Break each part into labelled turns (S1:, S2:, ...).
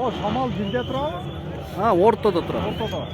S1: O Şamal birde turabı?
S2: Ha, ortada turabı.
S1: Ortada.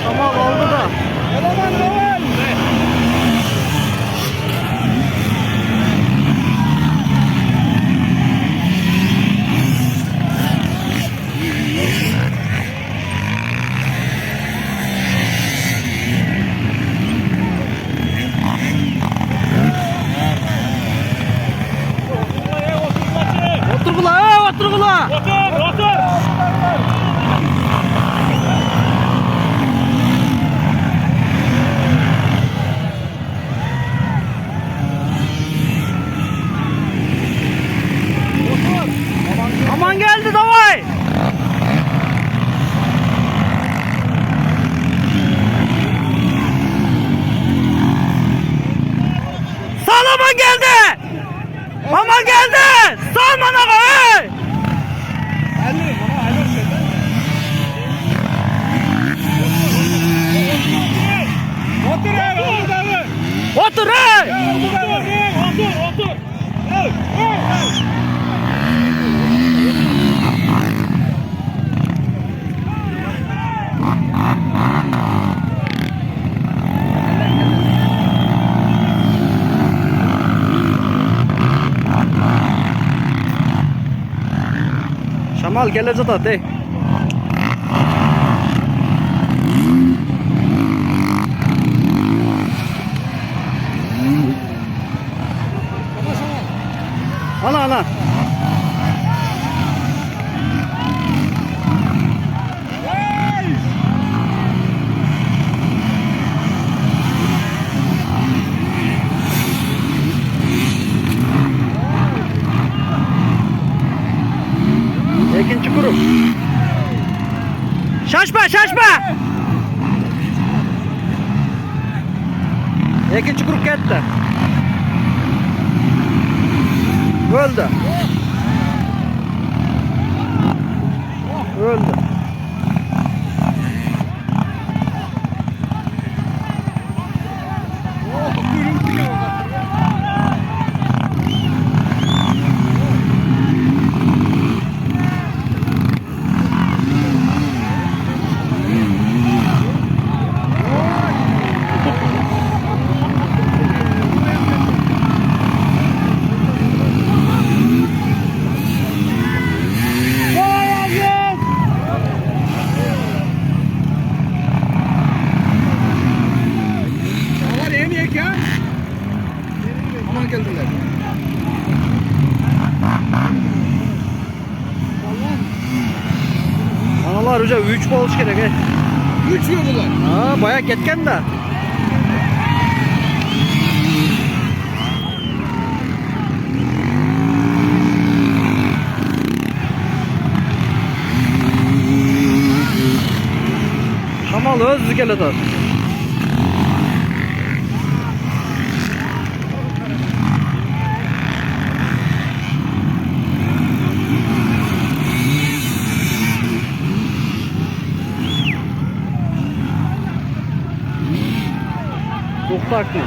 S2: Tamam oldu da. Otur kula, otur kula.
S1: Otur.
S2: Aman geldi davay. Sağ aman geldi. Aman geldi. Sağ aman ağa. Otur.
S1: Otur.
S2: Şamal gelecek de de. Ana. Ekin çukuru. Şaşma. Ekin çukuru gitti. Öldü.
S1: Aman geldiler.
S2: Analar hoca 3 bol gerek he.
S1: 3 mü bunlar?
S2: Ha, bayağı ketken de. Şamal öz geledi. Çok farklı.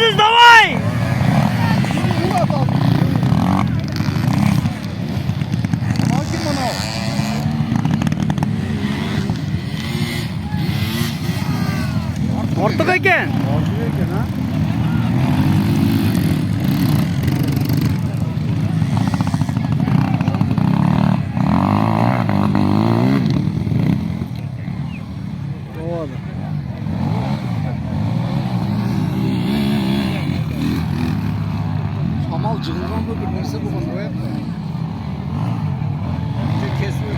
S2: Aziz davay. Ortak eken. Doğru.
S1: Samal cılgan mı bir neyse bu bana koyar. Kesmiyor.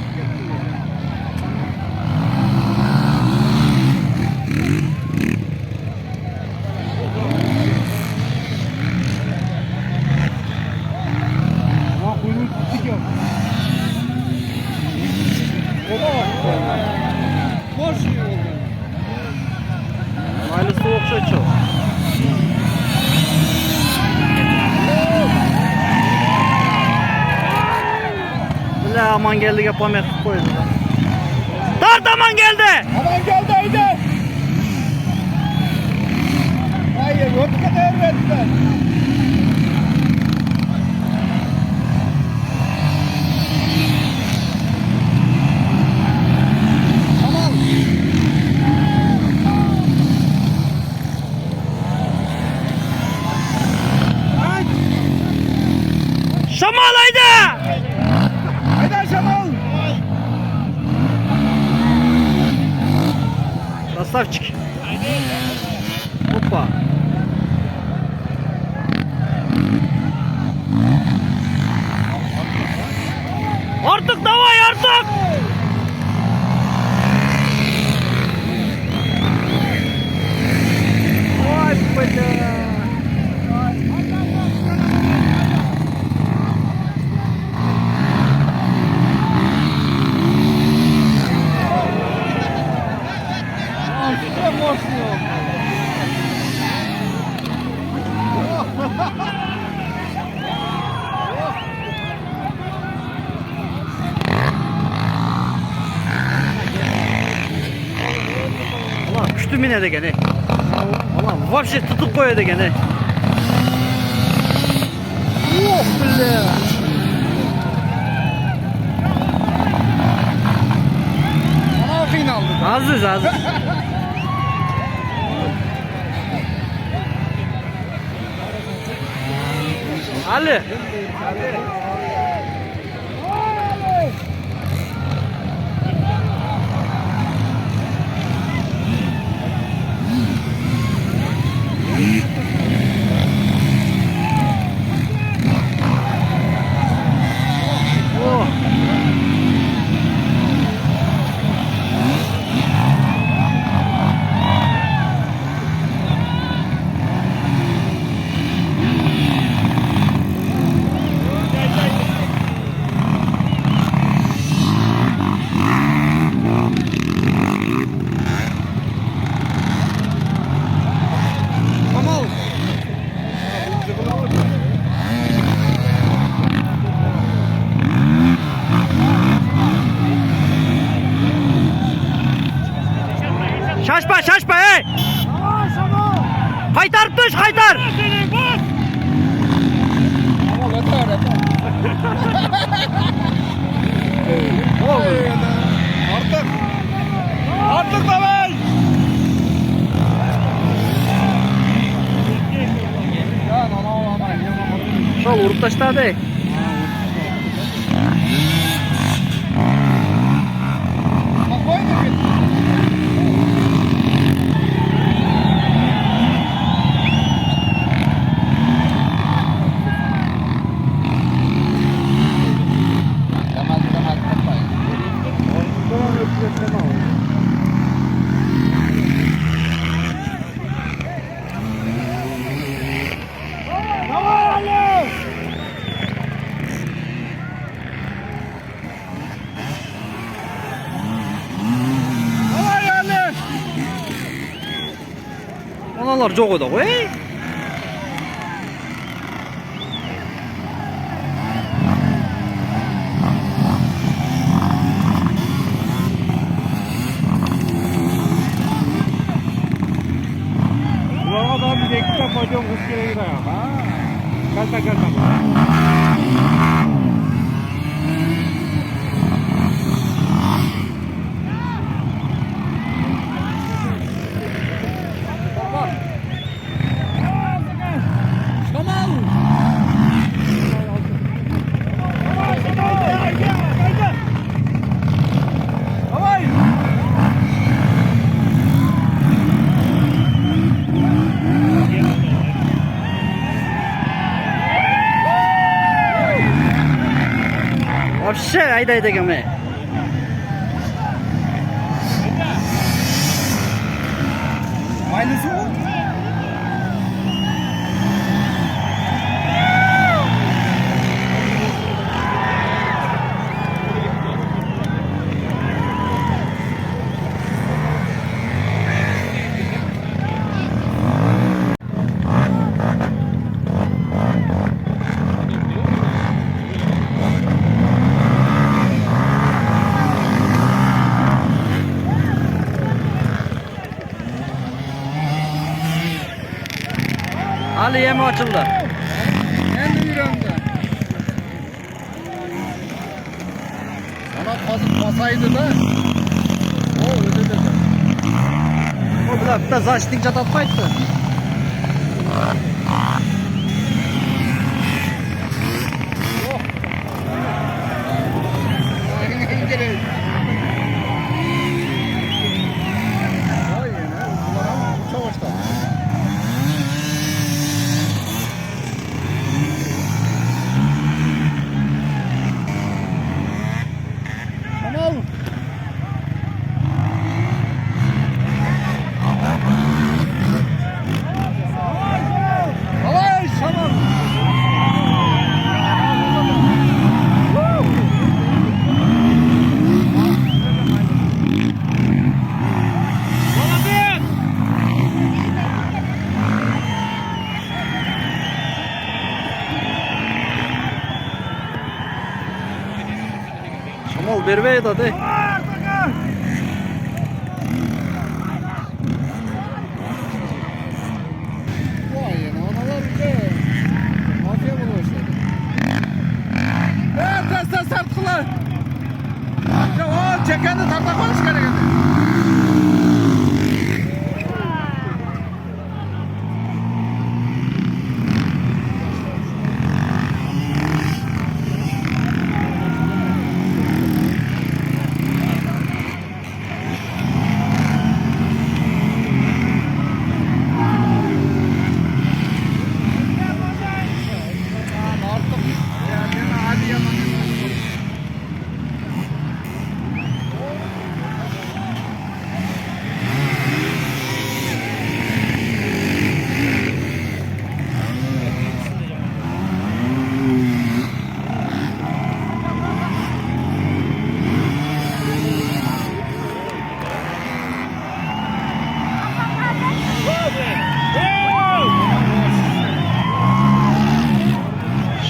S1: Ama kuyruğu tuttuk ya. O da boş şey oldu.
S2: Hayırlısı okşa çok. Bile aman geldi yapamayız koydu. Dart aman geldi.
S1: Aman geldi haydi. Hayır yok kadar verdiler. Tamam.
S2: Şamal haydi.
S1: Haydi Şamal.
S2: Rastavçık. Hoppa. Artık davay artık. Vay bacana. Ulan küstüm yine de gene. Ulan vapşe tutup koydu gene. Oh bile.
S1: Ana finaldı.
S2: Aziz aziz. Ali. Oh.
S1: Samal.
S2: Şaşma şaşma hey. Kaytar düş kaytar.
S1: Samal yeter yeter. Artık. Artık da ben. Ya aman.
S2: Şal vurup taşlar dey.
S1: Bak koydu bir. Temel kapayın.
S2: Analar çok oda koy.
S1: Kulağına daha bir ikkita podium qilish kerak edi. Ha. Kalta.
S2: Вообще ayda gelme.
S1: Aynısı o.
S2: Ali yemi açıldı.
S1: Endi yüreğimde. Sana kazık basaydı da. O öyle dedi.
S2: O bir de zaçtın çatatmaydı.
S1: Aynen gerek. Vay yine. Bunlar uça başladı. Tamam. Давай, tamam.
S2: Şamal berbeyi de de.
S1: Vay yine analar bize. Mafya bunu başladı. Ters tarttılar. Ya o çekeni tarta konuş gerek.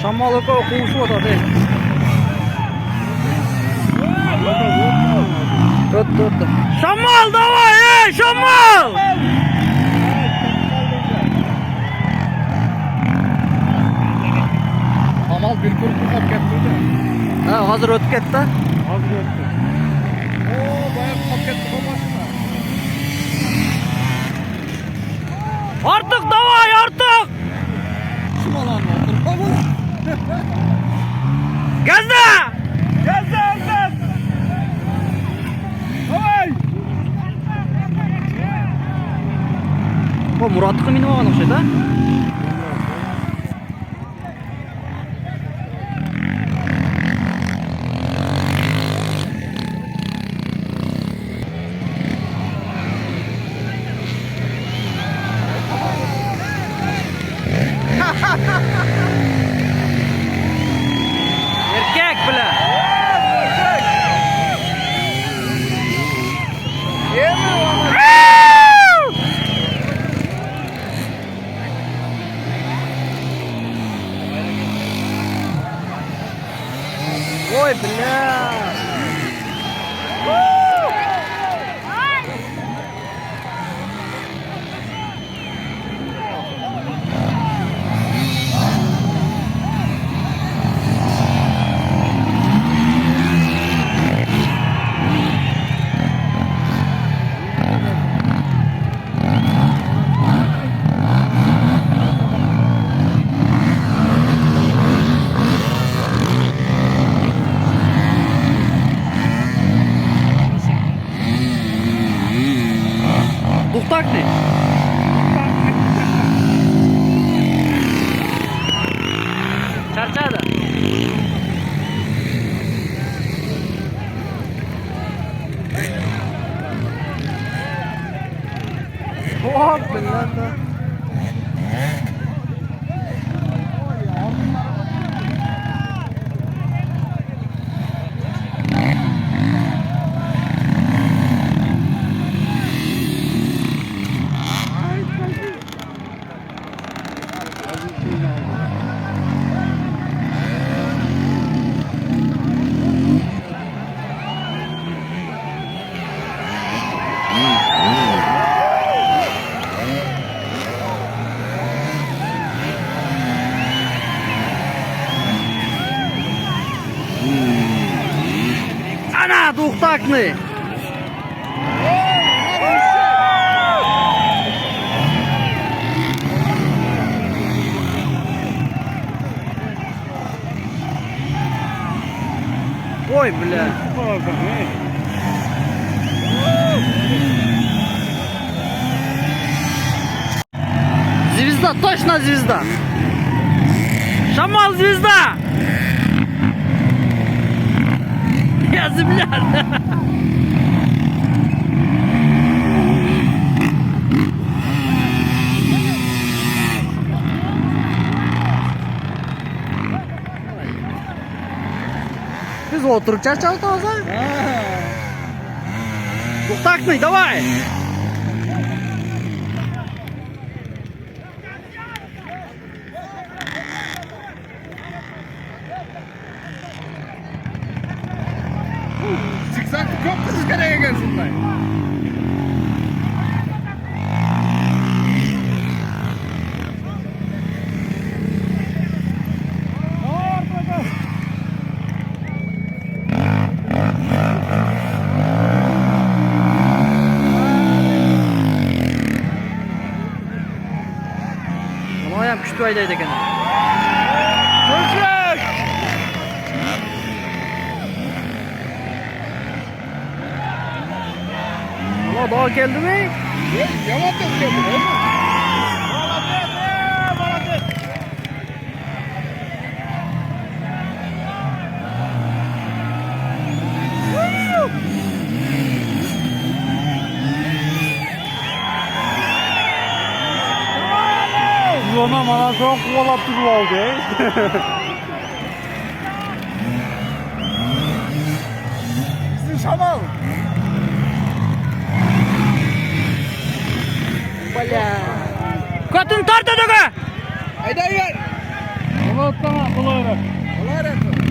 S2: Şamal o kuşu da de. Tut. Şamal davay Şamal.
S1: Amal bir kurtu kap getirdi.
S2: Ha hazır ötüp ketdi.
S1: Hazır öttü. Oo bayağı kap getirdi babasına.
S2: Artık davay artık.
S1: Kim alan vardır baba?
S2: Gazda.
S1: Gel. Hay!
S2: Bu Murat'ı minib olgan o'xshaydi. Erkek bilan. Oh billahi. Ana duhtakni. Ой, бля. Звезда, точно звезда. Шамал звезда. Я земля. Biz oturacağız çaltağıza. Duhtakni, давай.
S1: Çıksak çok kızı karaya gelsin lan.
S2: Moyam küçük aydaydı gene.
S1: Görüşürüz.
S2: Ulan daha geldi mi?
S1: Yaman ses geldi değil mi?
S2: Ona bana çok kovalap duruldu.
S1: Bizim Şamal.
S2: Katın tart edege.
S1: Haydi haydi.
S2: Ulan tamam bulayım.
S1: Allah razı olsun.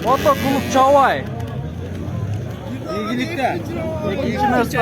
S2: Moto Kulüp Çavay.
S1: İlgilikte.
S2: İkinci mesle.